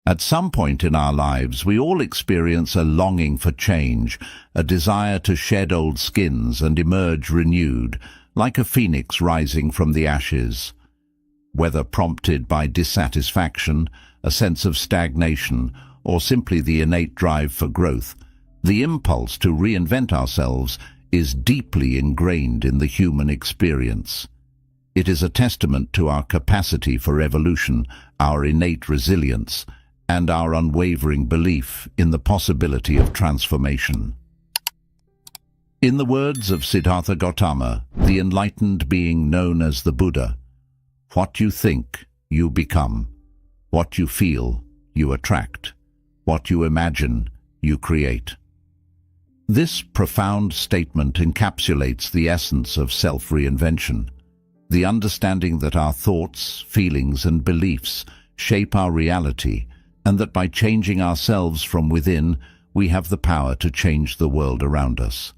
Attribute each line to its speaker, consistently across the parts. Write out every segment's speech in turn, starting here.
Speaker 1: At some point in our lives, we all experience a longing for change, a desire to shed old skins and emerge renewed, like a phoenix rising from the ashes. Whether prompted by dissatisfaction, a sense of stagnation, or simply the innate drive for growth, the impulse to reinvent ourselves is deeply ingrained in the human experience. It is a testament to our capacity for evolution, our innate resilience, and our unwavering belief in the possibility of transformation. In the words of Siddhartha Gautama, the enlightened being known as the Buddha, what you think, you become. What you feel, you attract. What you imagine, you create. This profound statement encapsulates the essence of self-reinvention, the understanding that our thoughts, feelings, and beliefs shape our reality, and that by changing ourselves from within, we have the power to change the world around us.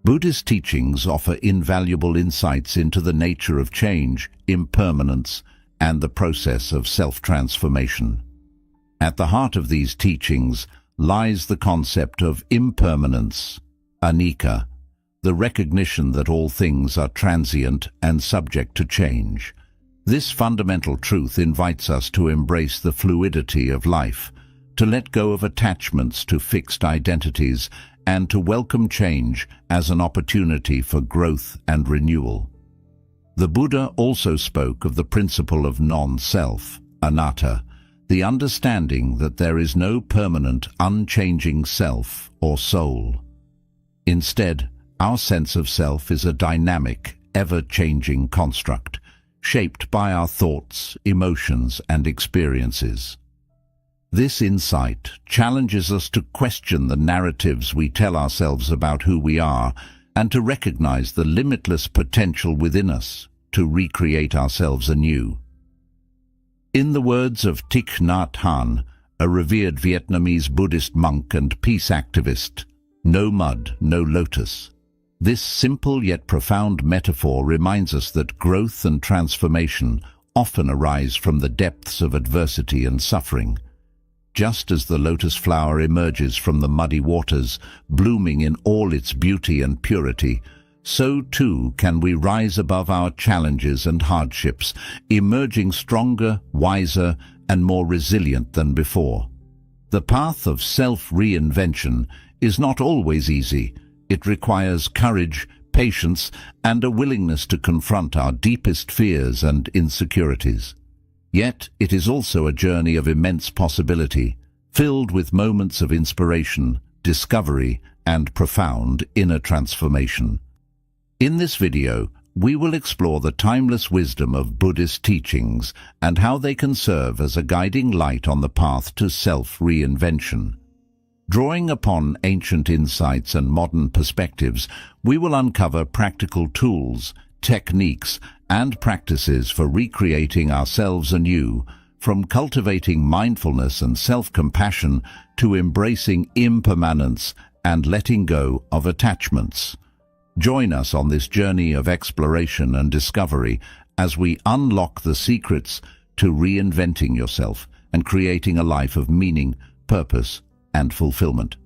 Speaker 1: Buddhist teachings offer invaluable insights into the nature of change, impermanence, and the process of self-transformation. At the heart of these teachings lies the concept of impermanence, anicca, the recognition that all things are transient and subject to change. This fundamental truth invites us to embrace the fluidity of life, to let go of attachments to fixed identities, and to welcome change as an opportunity for growth and renewal. The Buddha also spoke of the principle of non-self, anatta, the understanding that there is no permanent, unchanging self or soul. Instead, our sense of self is a dynamic, ever-changing construct, shaped by our thoughts, emotions, and experiences. This insight challenges us to question the narratives we tell ourselves about who we are and to recognize the limitless potential within us to recreate ourselves anew. In the words of Thich Nhat Hanh, a revered Vietnamese Buddhist monk and peace activist, "No mud, no lotus." This simple yet profound metaphor reminds us that growth and transformation often arise from the depths of adversity and suffering. Just as the lotus flower emerges from the muddy waters, blooming in all its beauty and purity, so too can we rise above our challenges and hardships, emerging stronger, wiser, and more resilient than before. The path of self-reinvention is not always easy. It requires courage, patience, and a willingness to confront our deepest fears and insecurities. Yet it is also a journey of immense possibility, filled with moments of inspiration, discovery, and profound inner transformation. In this video, we will explore the timeless wisdom of Buddhist teachings and how they can serve as a guiding light on the path to self-reinvention. Drawing upon ancient insights and modern perspectives, we will uncover practical tools, techniques, and practices for recreating ourselves anew, from cultivating mindfulness and self-compassion to embracing impermanence and letting go of attachments. Join us on this journey of exploration and discovery as we unlock the secrets to reinventing yourself and creating a life of meaning, purpose, and fulfillment.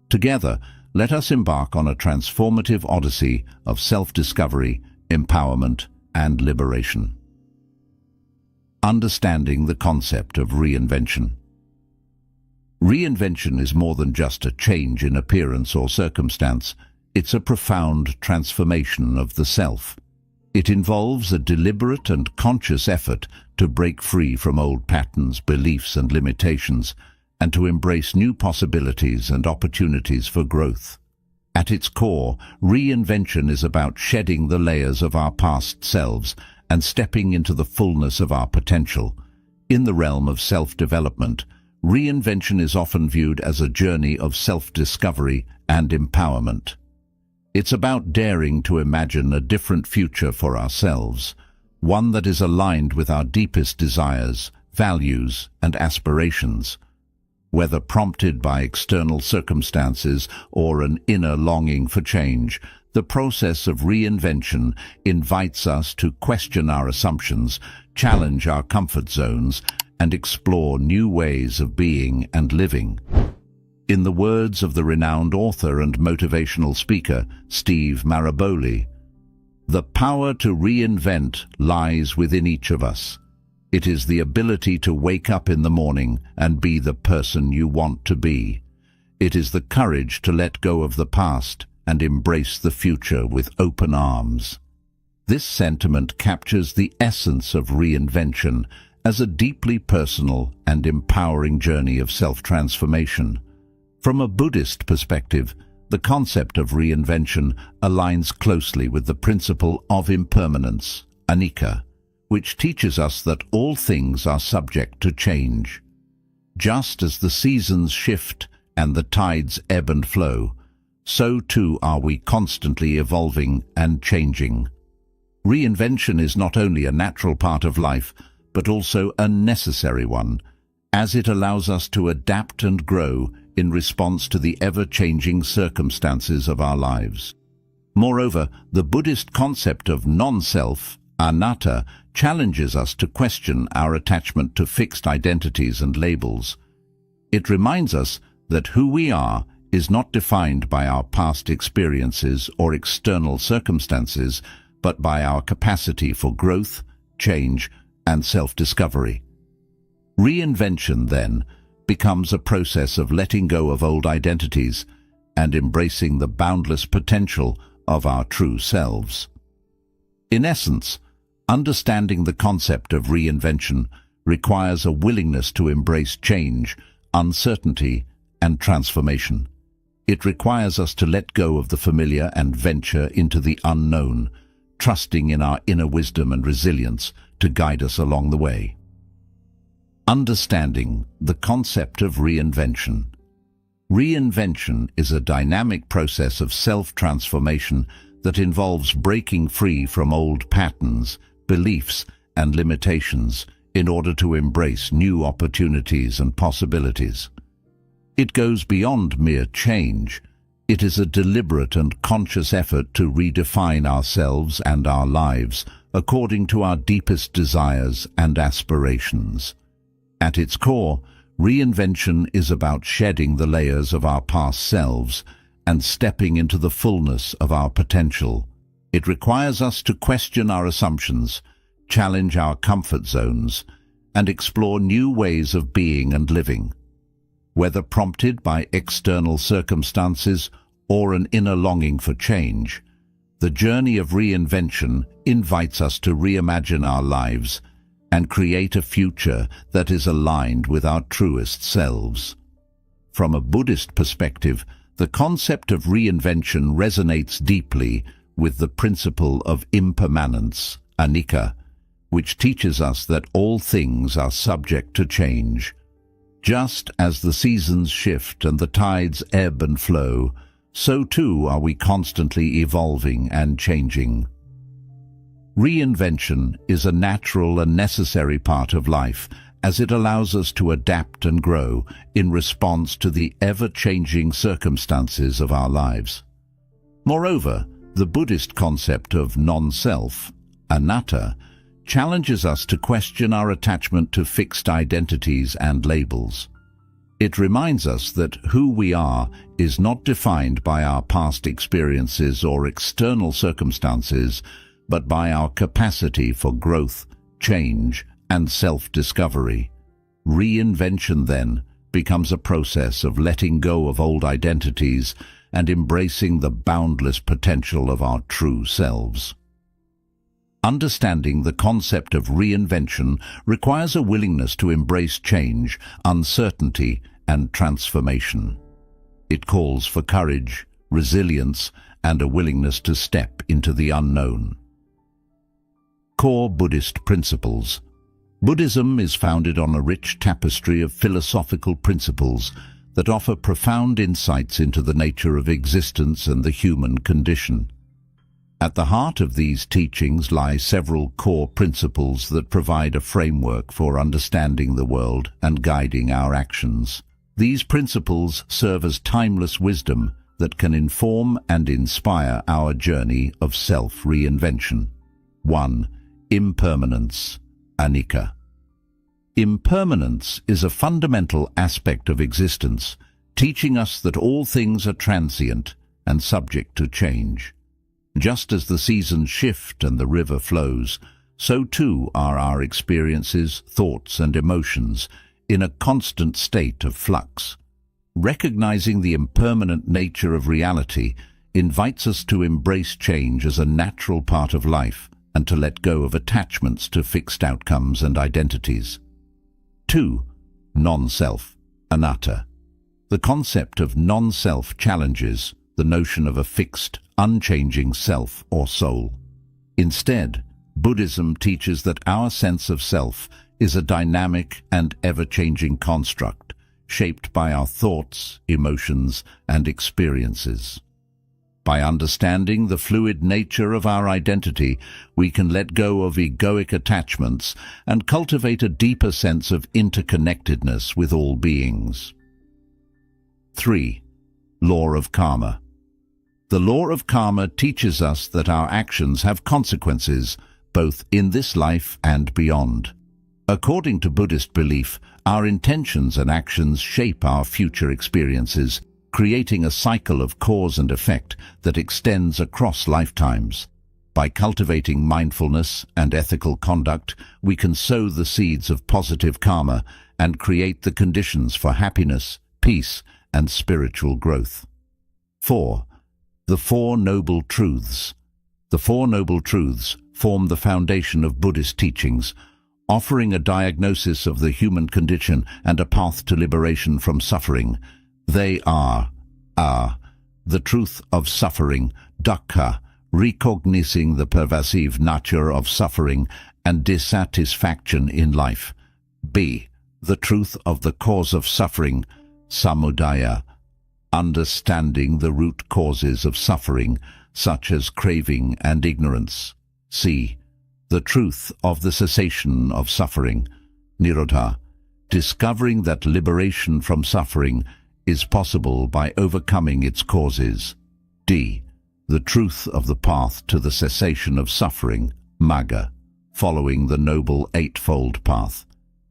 Speaker 1: Together, let us embark on a transformative odyssey of self-discovery, empowerment, and liberation. Understanding the concept of reinvention. Reinvention is more than just a change in appearance or circumstance. It's a profound transformation of the self. It involves a deliberate and conscious effort to break free from old patterns, beliefs, and limitations, and to embrace new possibilities and opportunities for growth. At its core, reinvention is about shedding the layers of our past selves and stepping into the fullness of our potential. In the realm of self-development, reinvention is often viewed as a journey of self-discovery and empowerment. It's about daring to imagine a different future for ourselves, one that is aligned with our deepest desires, values, and aspirations. Whether prompted by external circumstances or an inner longing for change, the process of reinvention invites us to question our assumptions, challenge our comfort zones, and explore new ways of being and living. In the words of the renowned author and motivational speaker, Steve Maraboli, "The power to reinvent lies within each of us. It is the ability to wake up in the morning and be the person you want to be. It is the courage to let go of the past and embrace the future with open arms." This sentiment captures the essence of reinvention as a deeply personal and empowering journey of self-transformation. From a Buddhist perspective, the concept of reinvention aligns closely with the principle of impermanence, anicca, which teaches us that all things are subject to change. Just as the seasons shift and the tides ebb and flow, so too are we constantly evolving and changing. Reinvention is not only a natural part of life, but also a necessary one, as it allows us to adapt and grow in response to the ever-changing circumstances of our lives. Moreover, the Buddhist concept of non-self, anatta, challenges us to question our attachment to fixed identities and labels. It reminds us that who we are is not defined by our past experiences or external circumstances, but by our capacity for growth, change, and self-discovery. Reinvention, then, becomes a process of letting go of old identities and embracing the boundless potential of our true selves. In essence, understanding the concept of reinvention requires a willingness to embrace change, uncertainty, and transformation. It requires us to let go of the familiar and venture into the unknown, trusting in our inner wisdom and resilience to guide us along the way. Understanding the concept of reinvention. Reinvention is a dynamic process of self-transformation that involves breaking free from old patterns, beliefs, and limitations in order to embrace new opportunities and possibilities. It goes beyond mere change. It is a deliberate and conscious effort to redefine ourselves and our lives according to our deepest desires and aspirations. At its core, reinvention is about shedding the layers of our past selves and stepping into the fullness of our potential. It requires us to question our assumptions, challenge our comfort zones, and explore new ways of being and living. Whether prompted by external circumstances or an inner longing for change, the journey of reinvention invites us to reimagine our lives and create a future that is aligned with our truest selves. From a Buddhist perspective, the concept of reinvention resonates deeply with the principle of impermanence, anicca, which teaches us that all things are subject to change. Just as the seasons shift and the tides ebb and flow, so too are we constantly evolving and changing. Reinvention is a natural and necessary part of life, as it allows us to adapt and grow in response to the ever-changing circumstances of our lives. Moreover, the Buddhist concept of non-self, anatta, challenges us to question our attachment to fixed identities and labels. It reminds us that who we are is not defined by our past experiences or external circumstances, but by our capacity for growth, change, and self-discovery. Reinvention, then, becomes a process of letting go of old identities and embracing the boundless potential of our true selves. Understanding the concept of reinvention requires a willingness to embrace change, uncertainty, and transformation. It calls for courage, resilience, and a willingness to step into the unknown. Core Buddhist principles. Buddhism is founded on a rich tapestry of philosophical principles that offer profound insights into the nature of existence and the human condition. At the heart of these teachings lie several core principles that provide a framework for understanding the world and guiding our actions. These principles serve as timeless wisdom that can inform and inspire our journey of self-reinvention. 1. Impermanence, anicca. Impermanence is a fundamental aspect of existence, teaching us that all things are transient and subject to change. Just as the seasons shift and the river flows, so too are our experiences, thoughts and emotions in a constant state of flux. Recognizing the impermanent nature of reality invites us to embrace change as a natural part of life and to let go of attachments to fixed outcomes and identities. 2. Non-self, anatta. The concept of non-self challenges the notion of a fixed, unchanging self or soul. Instead, Buddhism teaches that our sense of self is a dynamic and ever-changing construct, shaped by our thoughts, emotions, and experiences. By understanding the fluid nature of our identity, we can let go of egoic attachments and cultivate a deeper sense of interconnectedness with all beings. 3. Law of karma. The law of karma teaches us that our actions have consequences, both in this life and beyond. According to Buddhist belief, our intentions and actions shape our future experiences, creating a cycle of cause and effect that extends across lifetimes. By cultivating mindfulness and ethical conduct, we can sow the seeds of positive karma and create the conditions for happiness, peace, and spiritual growth. 4. The Four Noble Truths. The Four Noble Truths form the foundation of Buddhist teachings, offering a diagnosis of the human condition and a path to liberation from suffering. They are the truth of suffering, dukkha, recognizing the pervasive nature of suffering and dissatisfaction in life. B. The truth of the cause of suffering, samudaya, understanding the root causes of suffering, such as craving and ignorance. C. The truth of the cessation of suffering, nirodha, discovering that liberation from suffering is possible by overcoming its causes. D. The truth of the path to the cessation of suffering, magga, following the Noble Eightfold Path,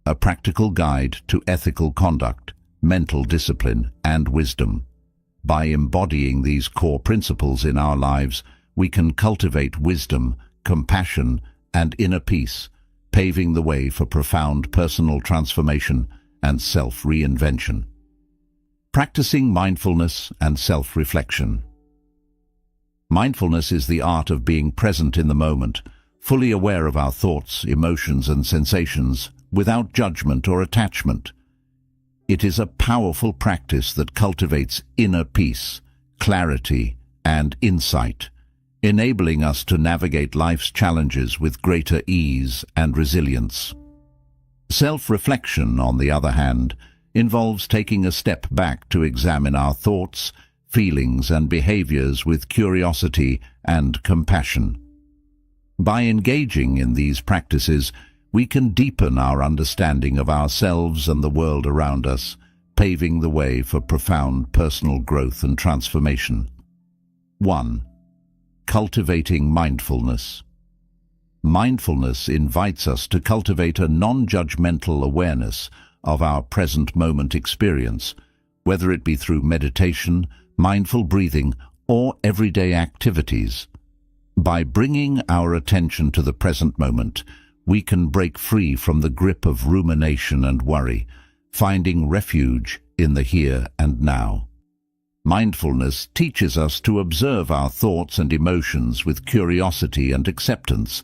Speaker 1: a practical guide to ethical conduct, mental discipline, and wisdom. By embodying these core principles in our lives, we can cultivate wisdom, compassion, and inner peace, paving the way for profound personal transformation and self-reinvention. Practicing mindfulness and self-reflection. Mindfulness is the art of being present in the moment, fully aware of our thoughts, emotions, and sensations, without judgment or attachment. It is a powerful practice that cultivates inner peace, clarity, and insight, enabling us to navigate life's challenges with greater ease and resilience. Self-reflection, on the other hand, involves taking a step back to examine our thoughts, feelings, and behaviors with curiosity and compassion. By engaging in these practices, we can deepen our understanding of ourselves and the world around us, paving the way for profound personal growth and transformation. 1. Cultivating mindfulness. Mindfulness invites us to cultivate a non-judgmental awareness of our present moment experience, whether it be through meditation, mindful breathing, or everyday activities. By bringing our attention to the present moment, we can break free from the grip of rumination and worry, finding refuge in the here and now. Mindfulness teaches us to observe our thoughts and emotions with curiosity and acceptance,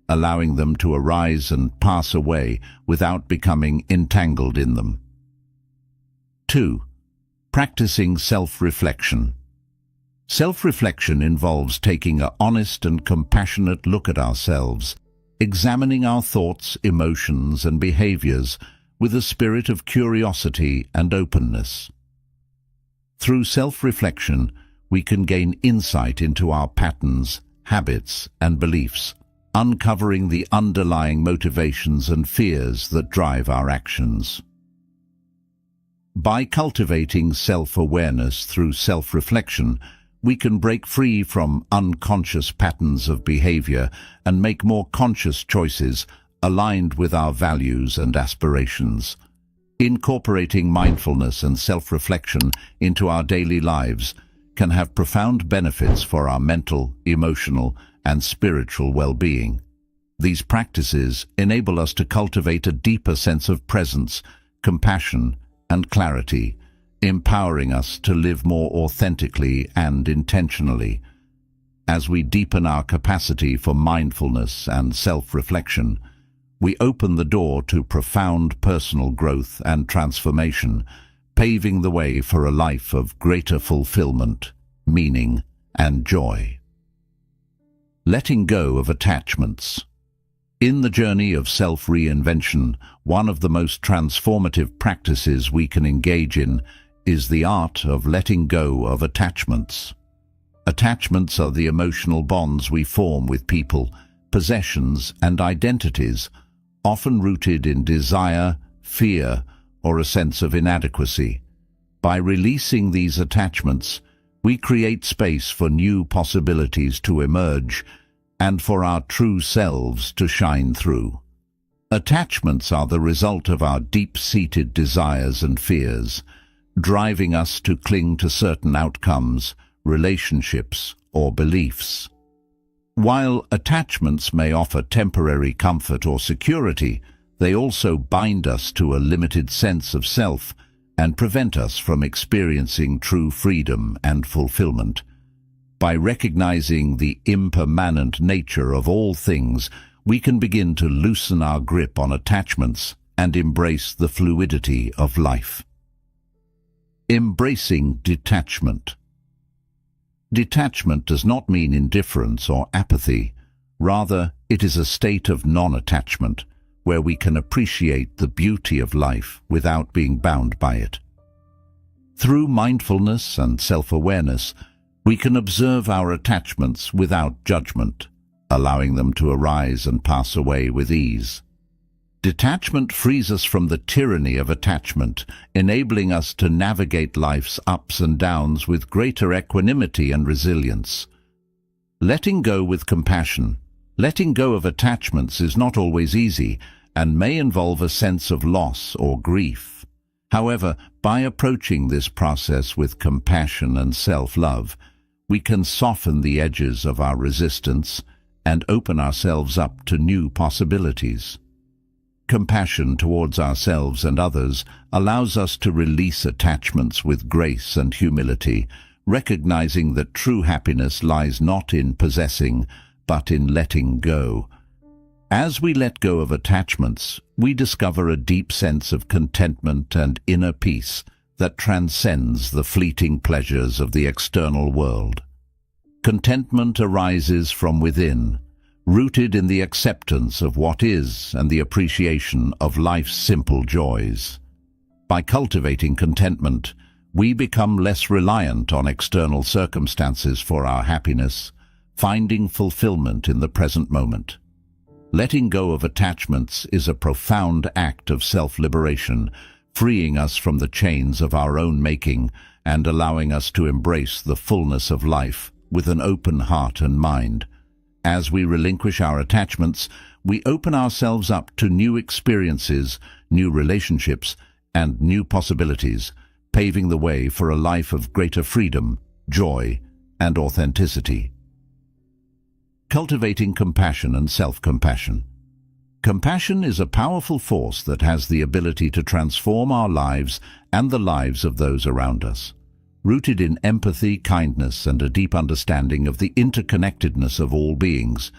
Speaker 1: allowing them to arise and pass away without becoming entangled in them. 2. Practicing self-reflection. Self-reflection involves taking an honest and compassionate look at ourselves, examining our thoughts, emotions, and behaviors with a spirit of curiosity and openness. Through self-reflection, we can gain insight into our patterns, habits, and beliefs, uncovering the underlying motivations and fears that drive our actions. By cultivating self-awareness through self-reflection, we can break free from unconscious patterns of behavior and make more conscious choices, aligned with our values and aspirations. Incorporating mindfulness and self-reflection into our daily lives can have profound benefits for our mental, emotional, and spiritual well-being. These practices enable us to cultivate a deeper sense of presence, compassion, and clarity, empowering us to live more authentically and intentionally. As we deepen our capacity for mindfulness and self-reflection, we open the door to profound personal growth and transformation, paving the way for a life of greater fulfillment, meaning, and joy. Letting go of attachments. In the journey of self-reinvention, one of the most transformative practices we can engage in is the art of letting go of attachments. Attachments are the emotional bonds we form with people, possessions, and identities, often rooted in desire, fear, or a sense of inadequacy. By releasing these attachments, we create space for new possibilities to emerge and for our true selves to shine through. Attachments are the result of our deep-seated desires and fears, driving us to cling to certain outcomes, relationships, or beliefs. While attachments may offer temporary comfort or security, they also bind us to a limited sense of self and prevent us from experiencing true freedom and fulfillment. By recognizing the impermanent nature of all things, we can begin to loosen our grip on attachments and embrace the fluidity of life. Embracing detachment. Detachment does not mean indifference or apathy. Rather, it is a state of non-attachment, where we can appreciate the beauty of life without being bound by it. Through mindfulness and self-awareness, we can observe our attachments without judgment, allowing them to arise and pass away with ease. Detachment frees us from the tyranny of attachment, enabling us to navigate life's ups and downs with greater equanimity and resilience. Letting go with compassion. Letting go of attachments is not always easy and may involve a sense of loss or grief. However, by approaching this process with compassion and self-love, we can soften the edges of our resistance and open ourselves up to new possibilities. Compassion towards ourselves and others allows us to release attachments with grace and humility, recognizing that true happiness lies not in possessing, but in letting go. As we let go of attachments, we discover a deep sense of contentment and inner peace that transcends the fleeting pleasures of the external world. Contentment arises from within, rooted in the acceptance of what is and the appreciation of life's simple joys. By cultivating contentment, we become less reliant on external circumstances for our happiness, finding fulfillment in the present moment. Letting go of attachments is a profound act of self-liberation, freeing us from the chains of our own making and allowing us to embrace the fullness of life with an open heart and mind. As we relinquish our attachments, we open ourselves up to new experiences, new relationships, and new possibilities, paving the way for a life of greater freedom, joy, and authenticity. Cultivating compassion and self-compassion. Compassion is a powerful force that has the ability to transform our lives and the lives of those around us. Rooted in empathy, kindness, and a deep understanding of the interconnectedness of all beings,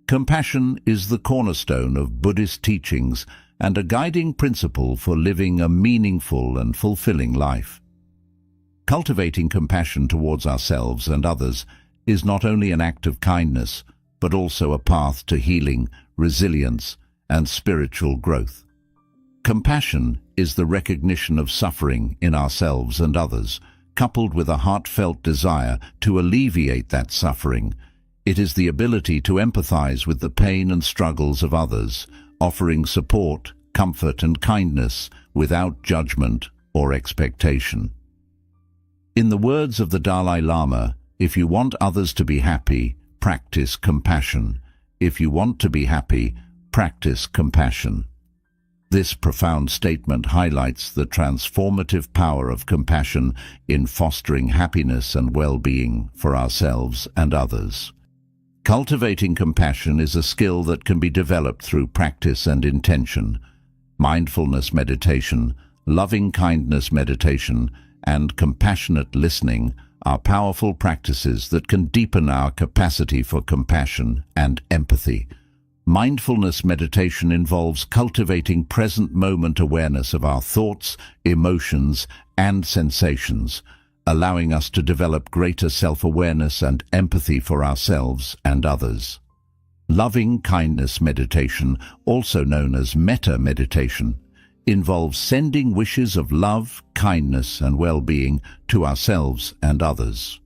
Speaker 1: compassion is the cornerstone of Buddhist teachings and a guiding principle for living a meaningful and fulfilling life. Cultivating compassion towards ourselves and others is not only an act of kindness, but also a path to healing, resilience, and spiritual growth. Compassion is the recognition of suffering in ourselves and others, coupled with a heartfelt desire to alleviate that suffering. It is the ability to empathize with the pain and struggles of others, offering support, comfort, and kindness without judgment or expectation. In the words of the Dalai Lama, if you want others to be happy, practice compassion. If you want to be happy, practice compassion. This profound statement highlights the transformative power of compassion in fostering happiness and well-being for ourselves and others. Cultivating compassion is a skill that can be developed through practice and intention. Mindfulness meditation, loving-kindness meditation, and compassionate listening are powerful practices that can deepen our capacity for compassion and empathy. Mindfulness meditation involves cultivating present moment awareness of our thoughts, emotions, and sensations, allowing us to develop greater self-awareness and empathy for ourselves and others. Loving-kindness meditation, also known as metta meditation, involves sending wishes of love, kindness, and well-being to ourselves and others.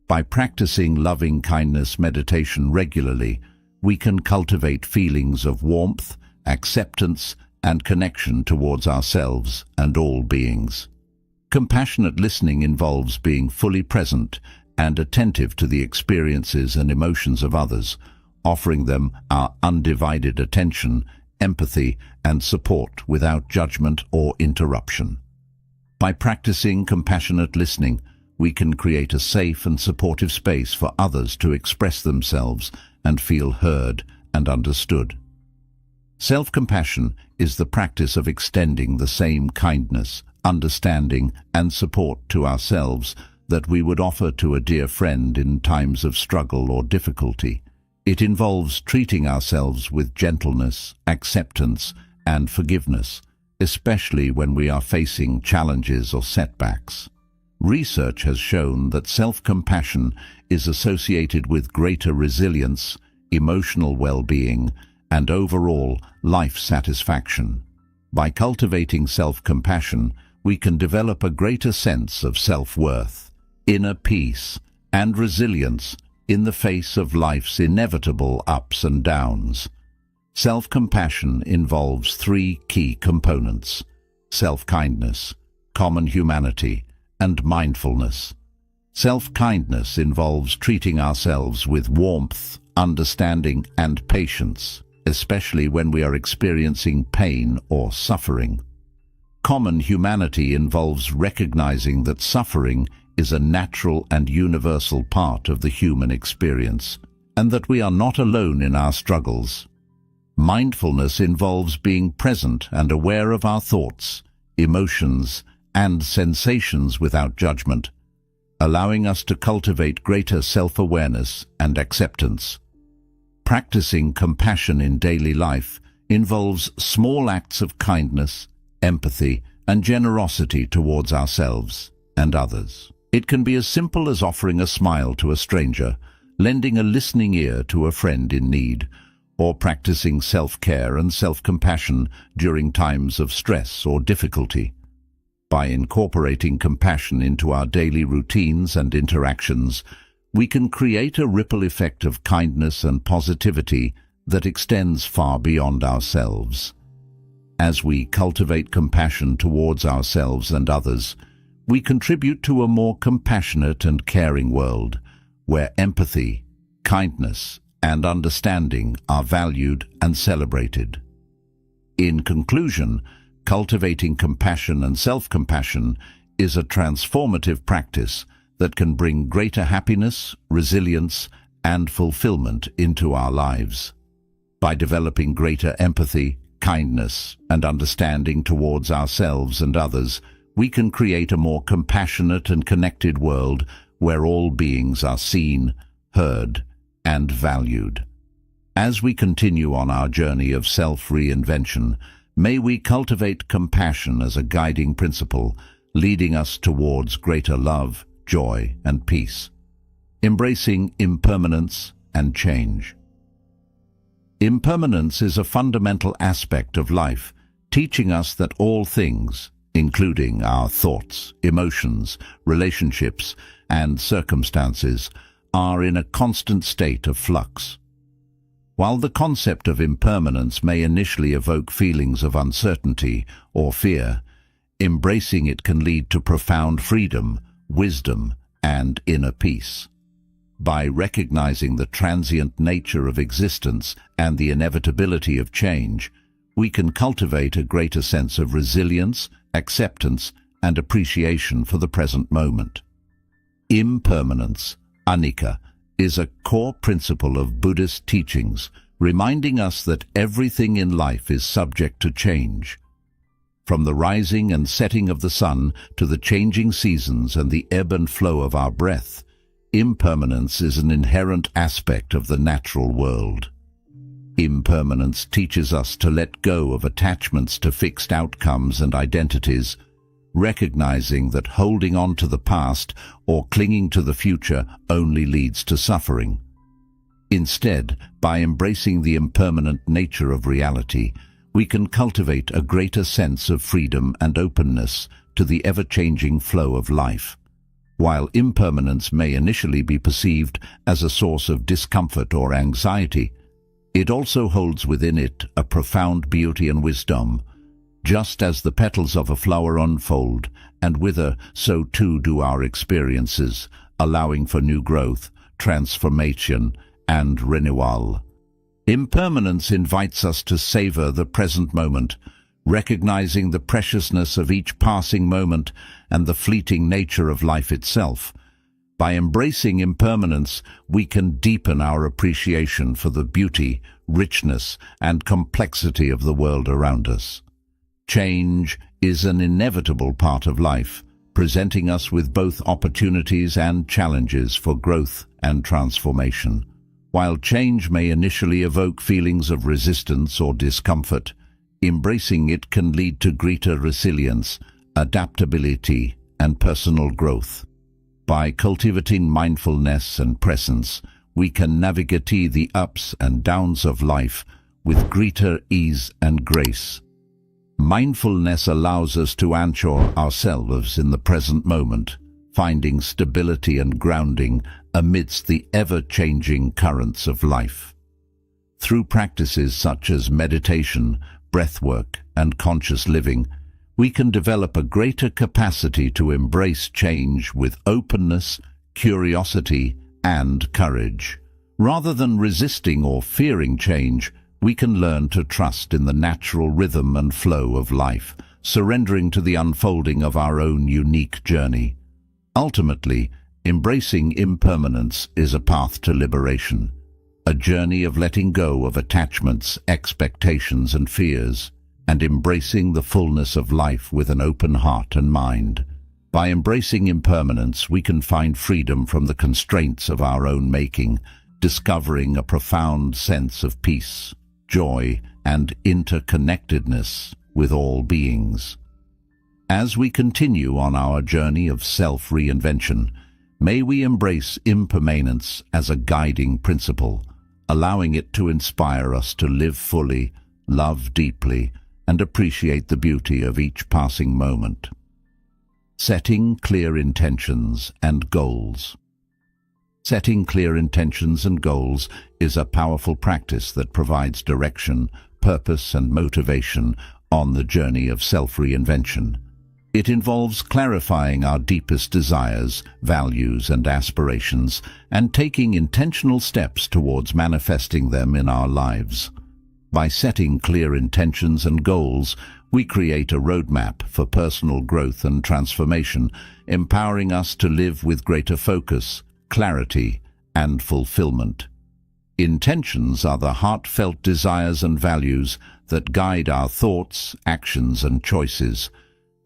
Speaker 1: By practicing loving-kindness meditation regularly, we can cultivate feelings of warmth, acceptance, and connection towards ourselves and all beings. Compassionate listening involves being fully present and attentive to the experiences and emotions of others, offering them our undivided attention, empathy, and support without judgment or interruption. By practicing compassionate listening, we can create a safe and supportive space for others to express themselves and feel heard and understood. Self-compassion is the practice of extending the same kindness, understanding, and support to ourselves that we would offer to a dear friend in times of struggle or difficulty. It involves treating ourselves with gentleness, acceptance, and forgiveness, especially when we are facing challenges or setbacks. Research has shown that self-compassion is associated with greater resilience, emotional well-being, and overall life satisfaction. By cultivating self-compassion, we can develop a greater sense of self-worth, inner peace, and resilience in the face of life's inevitable ups and downs. Self-compassion involves three key components: self-kindness, common humanity, and mindfulness. Self-kindness involves treating ourselves with warmth, understanding, and patience, especially when we are experiencing pain or suffering. Common humanity involves recognizing that suffering is a natural and universal part of the human experience, and that we are not alone in our struggles. Mindfulness involves being present and aware of our thoughts, emotions, and sensations without judgment, allowing us to cultivate greater self-awareness and acceptance. Practicing compassion in daily life involves small acts of kindness, empathy, and generosity towards ourselves and others. It can be as simple as offering a smile to a stranger, lending a listening ear to a friend in need, or practicing self-care and self-compassion during times of stress or difficulty. By incorporating compassion into our daily routines and interactions, we can create a ripple effect of kindness and positivity that extends far beyond ourselves. As we cultivate compassion towards ourselves and others, we contribute to a more compassionate and caring world, where empathy, kindness, and understanding are valued and celebrated. In conclusion, cultivating compassion and self-compassion is a transformative practice that can bring greater happiness, resilience, and fulfillment into our lives. By developing greater empathy, kindness, and understanding towards ourselves and others, we can create a more compassionate and connected world where all beings are seen, heard, and valued. As we continue on our journey of self-reinvention, may we cultivate compassion as a guiding principle, leading us towards greater love, joy, and peace, embracing impermanence and change. Impermanence is a fundamental aspect of life, teaching us that all things, including our thoughts, emotions, relationships, and circumstances, are in a constant state of flux. While the concept of impermanence may initially evoke feelings of uncertainty or fear, embracing it can lead to profound freedom, wisdom, and inner peace. By recognizing the transient nature of existence and the inevitability of change, we can cultivate a greater sense of resilience, acceptance, and appreciation for the present moment. Impermanence, anicca, is a core principle of Buddhist teachings, reminding us that everything in life is subject to change. From the rising and setting of the sun to the changing seasons and the ebb and flow of our breath, impermanence is an inherent aspect of the natural world. Impermanence teaches us to let go of attachments to fixed outcomes and identities, recognizing that holding on to the past or clinging to the future only leads to suffering. Instead, by embracing the impermanent nature of reality, we can cultivate a greater sense of freedom and openness to the ever-changing flow of life. While impermanence may initially be perceived as a source of discomfort or anxiety, it also holds within it a profound beauty and wisdom. Just as the petals of a flower unfold and wither, so too do our experiences, allowing for new growth, transformation, and renewal. Impermanence invites us to savor the present moment, recognizing the preciousness of each passing moment and the fleeting nature of life itself. By embracing impermanence, we can deepen our appreciation for the beauty, richness, and complexity of the world around us. Change is an inevitable part of life, presenting us with both opportunities and challenges for growth and transformation. While change may initially evoke feelings of resistance or discomfort, embracing it can lead to greater resilience, adaptability, and personal growth. By cultivating mindfulness and presence, we can navigate the ups and downs of life with greater ease and grace. Mindfulness allows us to anchor ourselves in the present moment, finding stability and grounding amidst the ever-changing currents of life. Through practices such as meditation, breathwork, and conscious living, we can develop a greater capacity to embrace change with openness, curiosity, and courage. Rather than resisting or fearing change, we can learn to trust in the natural rhythm and flow of life, surrendering to the unfolding of our own unique journey. Ultimately, embracing impermanence is a path to liberation, a journey of letting go of attachments, expectations, and fears, and embracing the fullness of life with an open heart and mind. By embracing impermanence, we can find freedom from the constraints of our own making, discovering a profound sense of peace, joy, and interconnectedness with all beings. As we continue on our journey of self-reinvention, may we embrace impermanence as a guiding principle, allowing it to inspire us to live fully, love deeply, and appreciate the beauty of each passing moment. Setting clear intentions and goals. Setting clear intentions and goals is a powerful practice that provides direction, purpose, and motivation on the journey of self-reinvention. It involves clarifying our deepest desires, values, and aspirations, and taking intentional steps towards manifesting them in our lives. By setting clear intentions and goals, we create a roadmap for personal growth and transformation, empowering us to live with greater focus, clarity, and fulfillment. Intentions are the heartfelt desires and values that guide our thoughts, actions, and choices.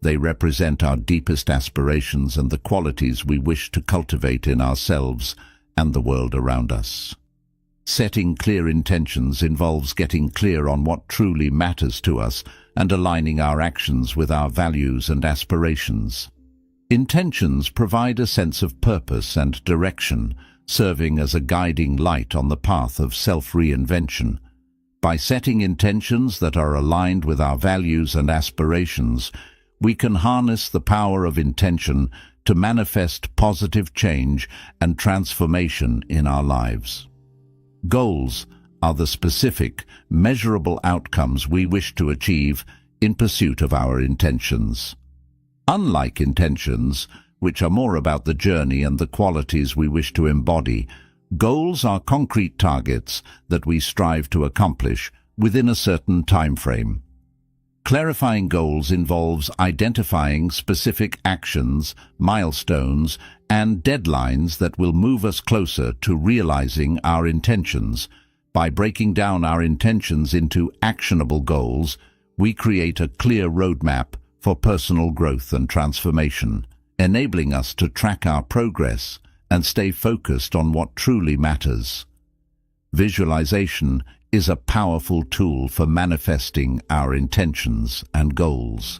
Speaker 1: They represent our deepest aspirations and the qualities we wish to cultivate in ourselves and the world around us. Setting clear intentions involves getting clear on what truly matters to us and aligning our actions with our values and aspirations. Intentions provide a sense of purpose and direction, serving as a guiding light on the path of self-reinvention. By setting intentions that are aligned with our values and aspirations, we can harness the power of intention to manifest positive change and transformation in our lives. Goals are the specific, measurable outcomes we wish to achieve in pursuit of our intentions. Unlike intentions, which are more about the journey and the qualities we wish to embody, Goals are concrete targets that we strive to accomplish within a certain time frame. Clarifying goals involves identifying specific actions, milestones, and deadlines that will move us closer to realizing our intentions. By breaking down our intentions into actionable goals, we create a clear roadmap for personal growth and transformation, enabling us to track our progress and stay focused on what truly matters. Visualization is a powerful tool for manifesting our intentions and goals.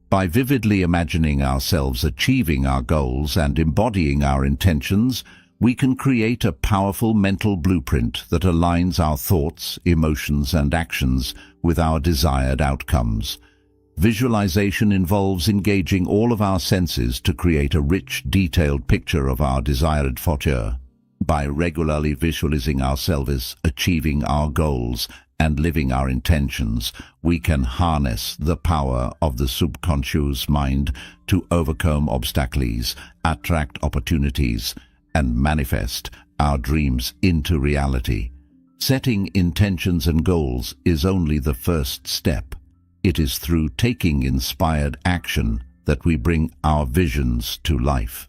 Speaker 1: By vividly imagining ourselves achieving our goals and embodying our intentions, we can create a powerful mental blueprint that aligns our thoughts, emotions, and actions with our desired outcomes. Visualization involves engaging all of our senses to create a rich, detailed picture of our desired future. By regularly visualizing ourselves achieving our goals and living our intentions, we can harness the power of the subconscious mind to overcome obstacles, attract opportunities, and manifest our dreams into reality. Setting intentions and goals is only the first step. It is through taking inspired action that we bring our visions to life.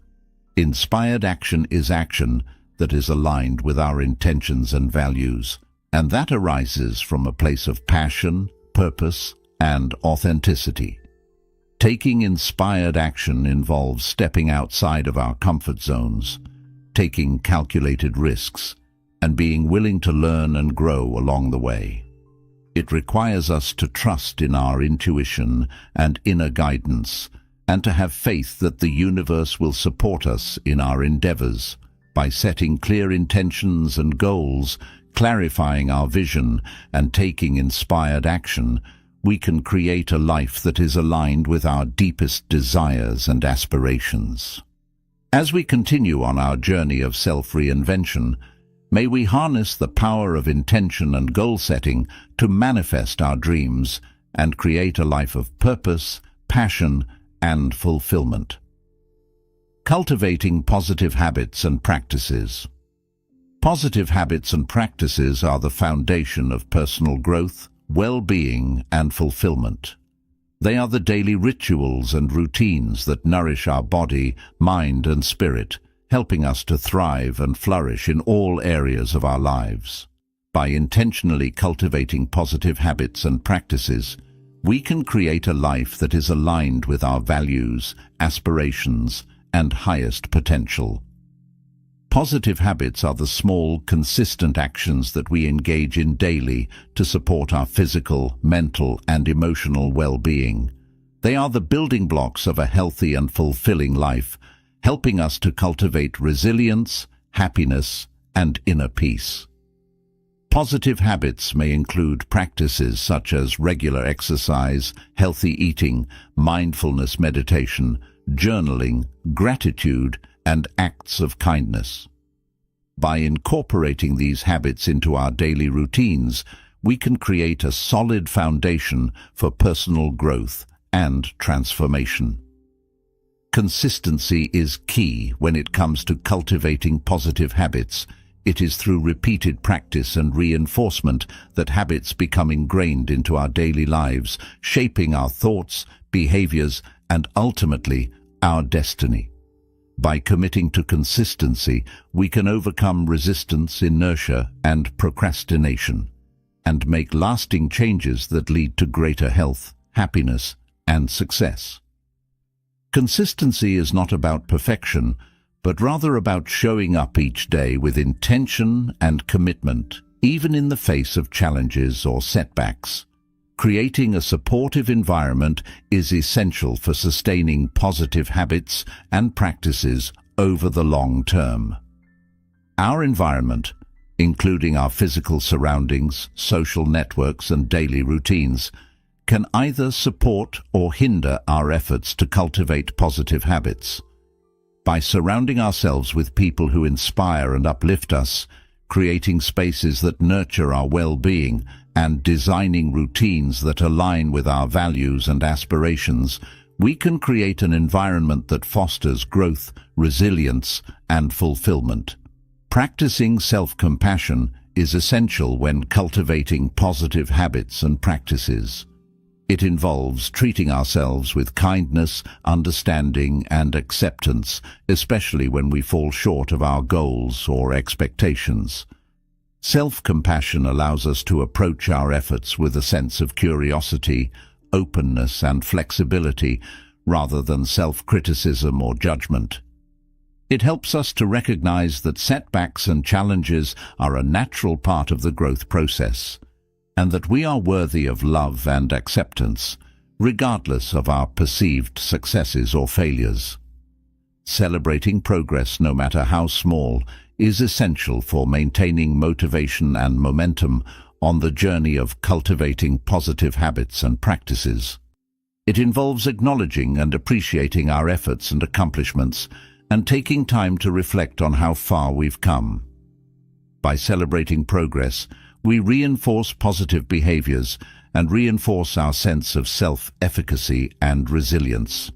Speaker 1: Inspired action is action that is aligned with our intentions and values, and that arises from a place of passion, purpose, and authenticity. Taking inspired action involves stepping outside of our comfort zones, taking calculated risks, and being willing to learn and grow along the way. It requires us to trust in our intuition and inner guidance, and to have faith that the universe will support us in our endeavors. By setting clear intentions and goals, clarifying our vision, and taking inspired action, we can create a life that is aligned with our deepest desires and aspirations. As we continue on our journey of self-reinvention, may we harness the power of intention and goal setting to manifest our dreams and create a life of purpose, passion, and fulfillment. Cultivating positive habits and practices. Positive habits and practices are the foundation of personal growth, well-being, and fulfillment. They are the daily rituals and routines that nourish our body, mind, and spirit, helping us to thrive and flourish in all areas of our lives. By intentionally cultivating positive habits and practices, we can create a life that is aligned with our values, aspirations, and highest potential. Positive habits are the small, consistent actions that we engage in daily to support our physical, mental, and emotional well-being. They are the building blocks of a healthy and fulfilling life, helping us to cultivate resilience, happiness, and inner peace. Positive habits may include practices such as regular exercise, healthy eating, mindfulness meditation, journaling, gratitude, and acts of kindness. By incorporating these habits into our daily routines, we can create a solid foundation for personal growth and transformation. Consistency is key when it comes to cultivating positive habits. It is through repeated practice and reinforcement that habits become ingrained into our daily lives, shaping our thoughts, behaviors, and ultimately our destiny. By committing to consistency, we can overcome resistance, inertia, and procrastination, and make lasting changes that lead to greater health, happiness, and success. Consistency is not about perfection, but rather about showing up each day with intention and commitment, even in the face of challenges or setbacks. Creating a supportive environment is essential for sustaining positive habits and practices over the long term. Our environment, including our physical surroundings, social networks, and daily routines, can either support or hinder our efforts to cultivate positive habits. By surrounding ourselves with people who inspire and uplift us, creating spaces that nurture our well-being, and designing routines that align with our values and aspirations, we can create an environment that fosters growth, resilience, and fulfillment. Practicing self-compassion is essential when cultivating positive habits and practices. It involves treating ourselves with kindness, understanding, and acceptance, especially when we fall short of our goals or expectations. Self-compassion allows us to approach our efforts with a sense of curiosity, openness, and flexibility, rather than self-criticism or judgment. It helps us to recognize that setbacks and challenges are a natural part of the growth process, and that we are worthy of love and acceptance, regardless of our perceived successes or failures. Celebrating progress, no matter how small, is essential for maintaining motivation and momentum on the journey of cultivating positive habits and practices. It involves acknowledging and appreciating our efforts and accomplishments, and taking time to reflect on how far we've come. By celebrating progress, we reinforce positive behaviors and reinforce our sense of self-efficacy and resilience.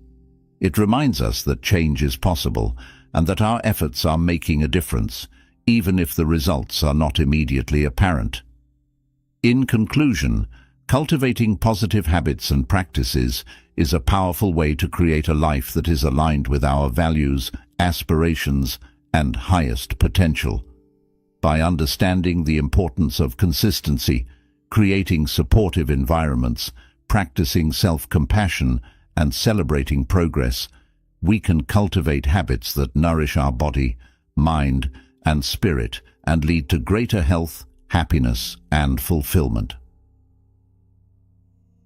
Speaker 1: It reminds us that change is possible and that our efforts are making a difference, even if the results are not immediately apparent. In conclusion, cultivating positive habits and practices is a powerful way to create a life that is aligned with our values, aspirations, and highest potential. By understanding the importance of consistency, creating supportive environments, practicing self-compassion, and celebrating progress, we can cultivate habits that nourish our body, mind, and spirit, and lead to greater health, happiness, and fulfillment.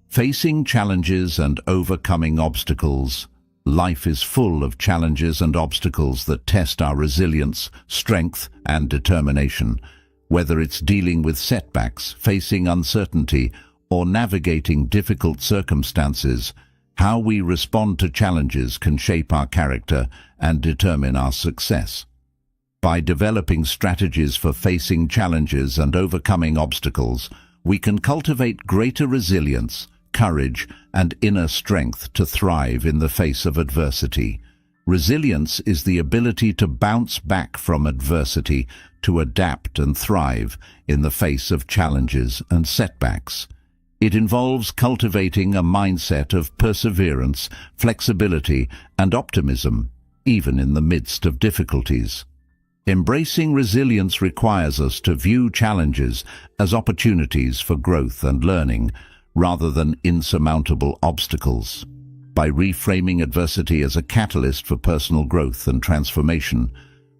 Speaker 1: Facing challenges and overcoming obstacles. Life is full of challenges and obstacles that test our resilience, strength, and determination. Whether it's dealing with setbacks, facing uncertainty, or navigating difficult circumstances, how we respond to challenges can shape our character and determine our success. By developing strategies for facing challenges and overcoming obstacles, we can cultivate greater resilience, courage, and inner strength to thrive in the face of adversity. Resilience is the ability to bounce back from adversity, to adapt and thrive in the face of challenges and setbacks. It involves cultivating a mindset of perseverance, flexibility, and optimism, even in the midst of difficulties. Embracing resilience requires us to view challenges as opportunities for growth and learning, rather than insurmountable obstacles. By reframing adversity as a catalyst for personal growth and transformation,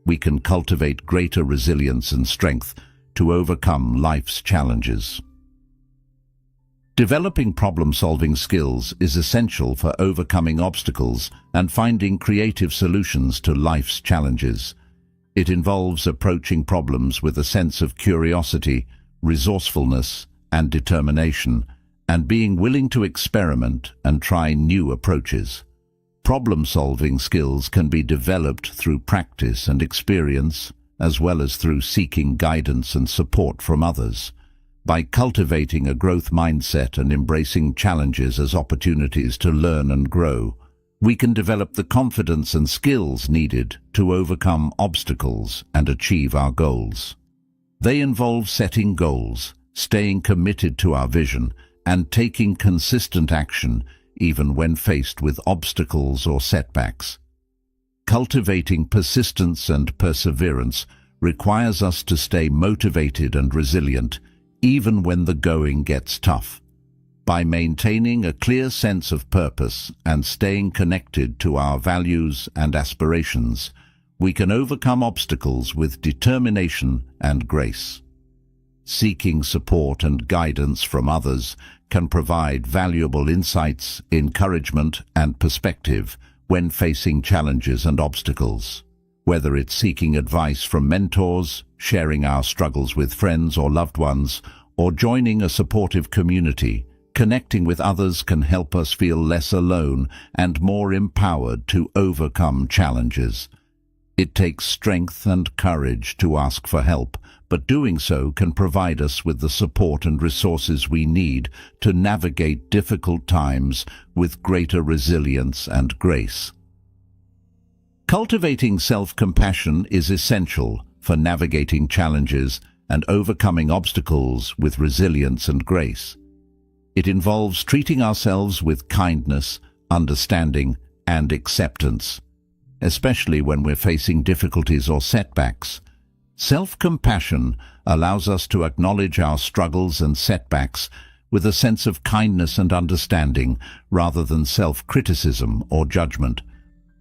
Speaker 1: we can cultivate greater resilience and strength to overcome life's challenges. Developing problem-solving skills is essential for overcoming obstacles and finding creative solutions to life's challenges. It involves approaching problems with a sense of curiosity, resourcefulness, and determination, and being willing to experiment and try new approaches. Problem-solving skills can be developed through practice and experience, as well as through seeking guidance and support from others. By cultivating a growth mindset and embracing challenges as opportunities to learn and grow, we can develop the confidence and skills needed to overcome obstacles and achieve our goals. They involve setting goals, staying committed to our vision, and taking consistent action even when faced with obstacles or setbacks. Cultivating persistence and perseverance requires us to stay motivated and resilient even when the going gets tough. By maintaining a clear sense of purpose and staying connected to our values and aspirations, we can overcome obstacles with determination and grace. Seeking support and guidance from others can provide valuable insights, encouragement, and perspective when facing challenges and obstacles. Whether it's seeking advice from mentors, sharing our struggles with friends or loved ones, or joining a supportive community, connecting with others can help us feel less alone and more empowered to overcome challenges. It takes strength and courage to ask for help, but doing so can provide us with the support and resources we need to navigate difficult times with greater resilience and grace. Cultivating self-compassion is essential for navigating challenges and overcoming obstacles with resilience and grace. It involves treating ourselves with kindness, understanding, and acceptance, especially when we're facing difficulties or setbacks. Self-compassion allows us to acknowledge our struggles and setbacks with a sense of kindness and understanding rather than self-criticism or judgment.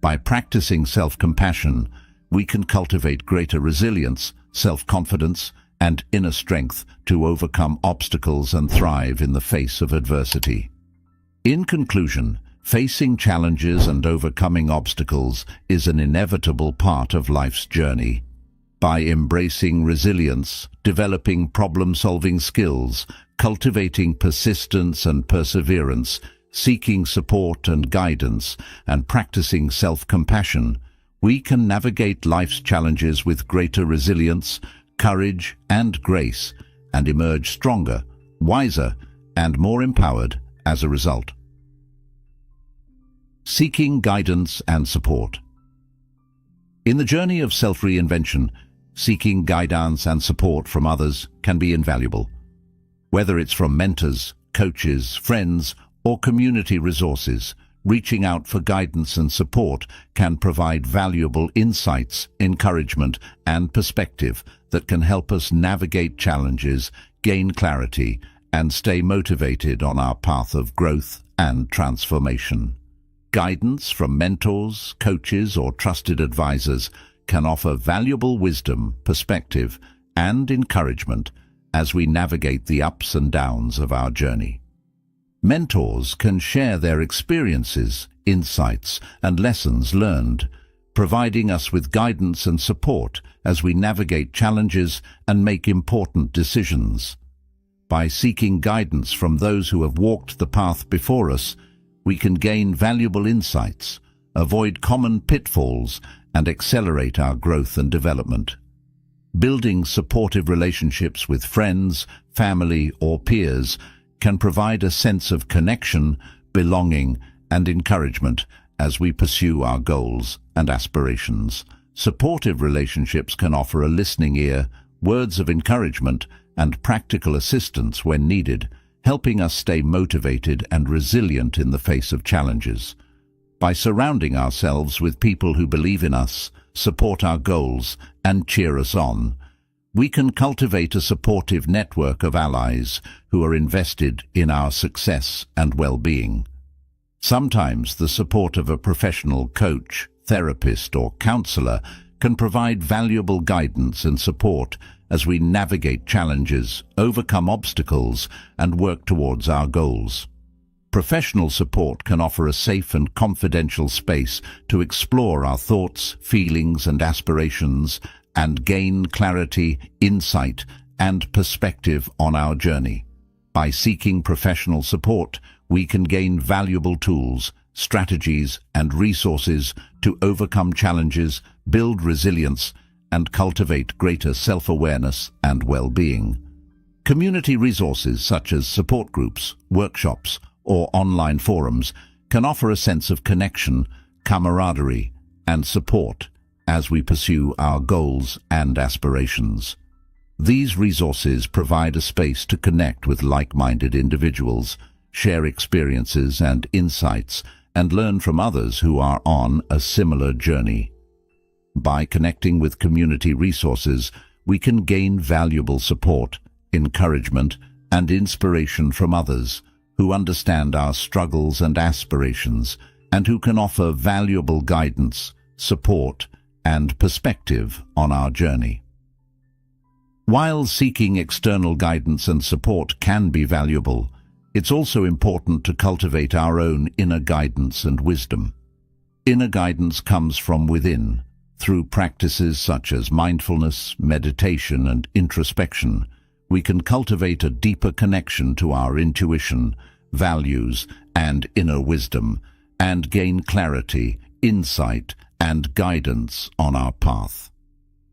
Speaker 1: By practicing self-compassion, we can cultivate greater resilience, self-confidence, and inner strength to overcome obstacles and thrive in the face of adversity. In conclusion, facing challenges and overcoming obstacles is an inevitable part of life's journey. By embracing resilience, developing problem-solving skills, cultivating persistence and perseverance, seeking support and guidance, and practicing self-compassion, we can navigate life's challenges with greater resilience, courage, and grace, and emerge stronger, wiser, and more empowered as a result. Seeking guidance and support. In the journey of self-reinvention, seeking guidance and support from others can be invaluable. Whether it's from mentors, coaches, friends, or community resources, reaching out for guidance and support can provide valuable insights, encouragement, and perspective that can help us navigate challenges, gain clarity, and stay motivated on our path of growth and transformation. Guidance from mentors, coaches, or trusted advisors can offer valuable wisdom, perspective, and encouragement as we navigate the ups and downs of our journey. Mentors can share their experiences, insights, and lessons learned, providing us with guidance and support as we navigate challenges and make important decisions. By seeking guidance from those who have walked the path before us, we can gain valuable insights, avoid common pitfalls, and accelerate our growth and development. Building supportive relationships with friends, family, or peers can provide a sense of connection, belonging, and encouragement as we pursue our goals and aspirations. Supportive relationships can offer a listening ear, words of encouragement, and practical assistance when needed, helping us stay motivated and resilient in the face of challenges. By surrounding ourselves with people who believe in us, support our goals, and cheer us on, we can cultivate a supportive network of allies who are invested in our success and well-being. Sometimes the support of a professional coach, therapist, or counselor can provide valuable guidance and support as we navigate challenges, overcome obstacles, and work towards our goals. Professional support can offer a safe and confidential space to explore our thoughts, feelings, and aspirations, and gain clarity, insight, and perspective on our journey. By seeking professional support, we can gain valuable tools, strategies, and resources to overcome challenges, build resilience, and cultivate greater self-awareness and well-being. Community resources such as support groups, workshops, or online forums can offer a sense of connection, camaraderie, and support as we pursue our goals and aspirations. These resources provide a space to connect with like-minded individuals, share experiences and insights, and learn from others who are on a similar journey. By connecting with community resources, we can gain valuable support, encouragement, and inspiration from others who understand our struggles and aspirations and who can offer valuable guidance, support, and perspective on our journey. While seeking external guidance and support can be valuable, it's also important to cultivate our own inner guidance and wisdom. Inner guidance comes from within, through practices such as mindfulness, meditation, and introspection. We can cultivate a deeper connection to our intuition, values, and inner wisdom, and gain clarity, insight, and guidance on our path.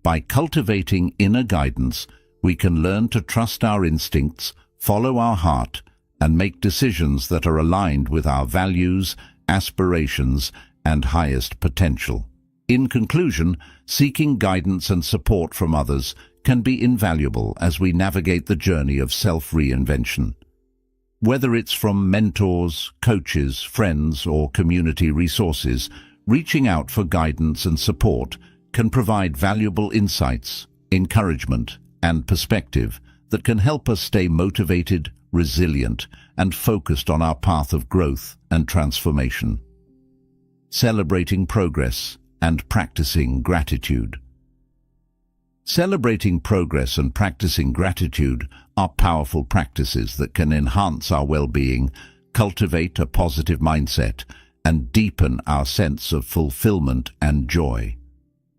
Speaker 1: By cultivating inner guidance, we can learn to trust our instincts, follow our heart, and make decisions that are aligned with our values, aspirations, and highest potential. In conclusion, seeking guidance and support from others can be invaluable as we navigate the journey of self-reinvention. Whether it's from mentors, coaches, friends, or community resources, reaching out for guidance and support can provide valuable insights, encouragement, and perspective that can help us stay motivated, resilient, and focused on our path of growth and transformation. Celebrating progress and practicing gratitude. Celebrating progress and practicing gratitude are powerful practices that can enhance our well-being, cultivate a positive mindset, and deepen our sense of fulfillment and joy.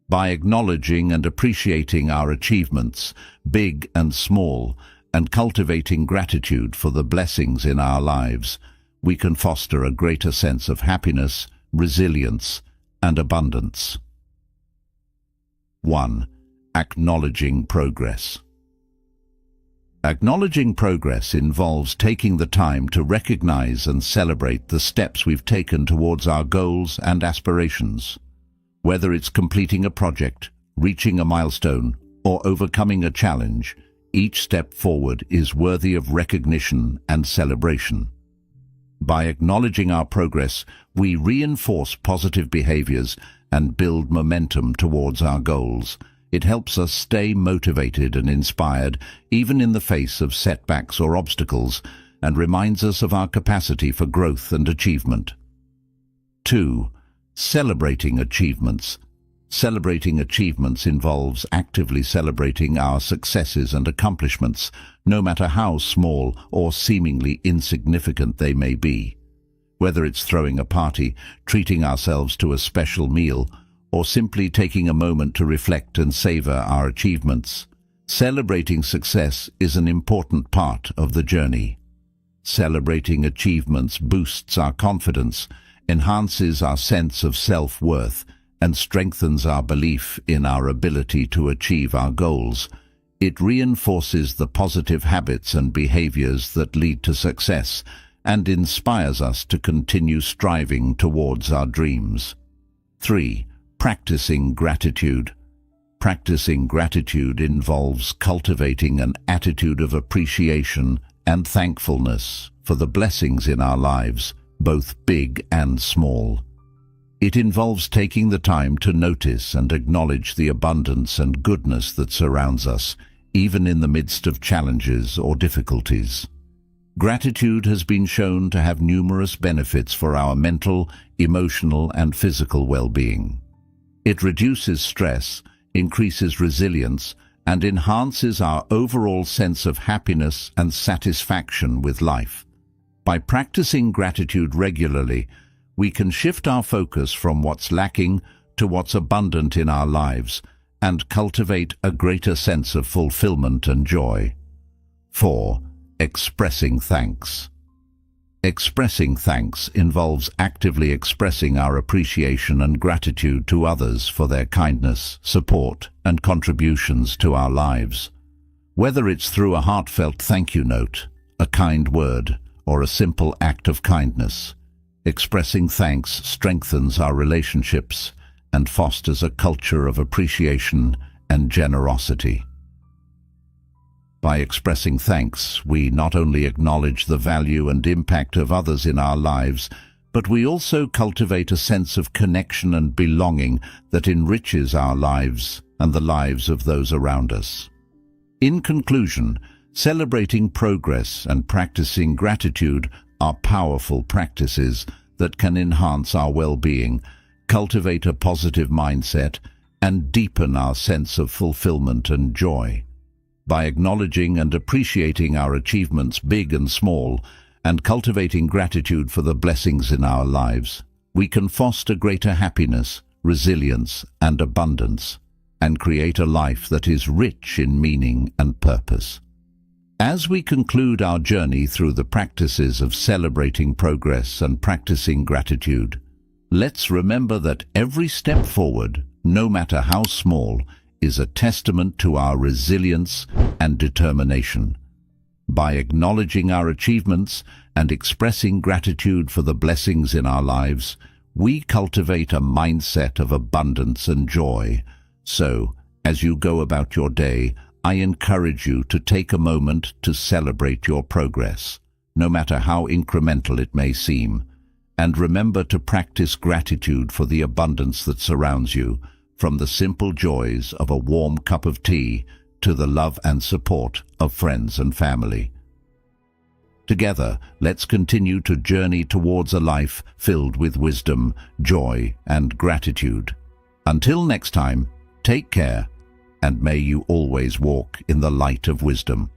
Speaker 1: By acknowledging and appreciating our achievements, big and small, and cultivating gratitude for the blessings in our lives, we can foster a greater sense of happiness, resilience, and abundance. 1. Acknowledging progress. Acknowledging progress involves taking the time to recognize and celebrate the steps we've taken towards our goals and aspirations. Whether it's completing a project, reaching a milestone, or overcoming a challenge, each step forward is worthy of recognition and celebration. By acknowledging our progress, we reinforce positive behaviors and build momentum towards our goals. It helps us stay motivated and inspired, even in the face of setbacks or obstacles, and reminds us of our capacity for growth and achievement. 2. Celebrating achievements. Celebrating achievements involves actively celebrating our successes and accomplishments, no matter how small or seemingly insignificant they may be. Whether it's throwing a party, treating ourselves to a special meal, or simply taking a moment to reflect and savor our achievements, celebrating success is an important part of the journey. Celebrating achievements boosts our confidence, enhances our sense of self-worth, and strengthens our belief in our ability to achieve our goals. It reinforces the positive habits and behaviors that lead to success and inspires us to continue striving towards our dreams. 3. Practicing gratitude. Practicing gratitude involves cultivating an attitude of appreciation and thankfulness for the blessings in our lives, both big and small. It involves taking the time to notice and acknowledge the abundance and goodness that surrounds us, even in the midst of challenges or difficulties. Gratitude has been shown to have numerous benefits for our mental, emotional, and physical well-being. It reduces stress, increases resilience, and enhances our overall sense of happiness and satisfaction with life. By practicing gratitude regularly, we can shift our focus from what's lacking to what's abundant in our lives and cultivate a greater sense of fulfillment and joy. 4. Expressing thanks. Expressing thanks involves actively expressing our appreciation and gratitude to others for their kindness, support, and contributions to our lives. Whether it's through a heartfelt thank you note, a kind word, or a simple act of kindness, expressing thanks strengthens our relationships and fosters a culture of appreciation and generosity. By expressing thanks, we not only acknowledge the value and impact of others in our lives, but we also cultivate a sense of connection and belonging that enriches our lives and the lives of those around us. In conclusion, celebrating progress and practicing gratitude are powerful practices that can enhance our well-being, cultivate a positive mindset, and deepen our sense of fulfillment and joy. By acknowledging and appreciating our achievements, big and small, and cultivating gratitude for the blessings in our lives, we can foster greater happiness, resilience, and abundance, and create a life that is rich in meaning and purpose. As we conclude our journey through the practices of celebrating progress and practicing gratitude, let's remember that every step forward, no matter how small, is a testament to our resilience and determination. By acknowledging our achievements and expressing gratitude for the blessings in our lives, we cultivate a mindset of abundance and joy. So, as you go about your day, I encourage you to take a moment to celebrate your progress, no matter how incremental it may seem. And remember to practice gratitude for the abundance that surrounds you, from the simple joys of a warm cup of tea to the love and support of friends and family. Together, let's continue to journey towards a life filled with wisdom, joy, and gratitude. Until next time, take care, and may you always walk in the light of wisdom.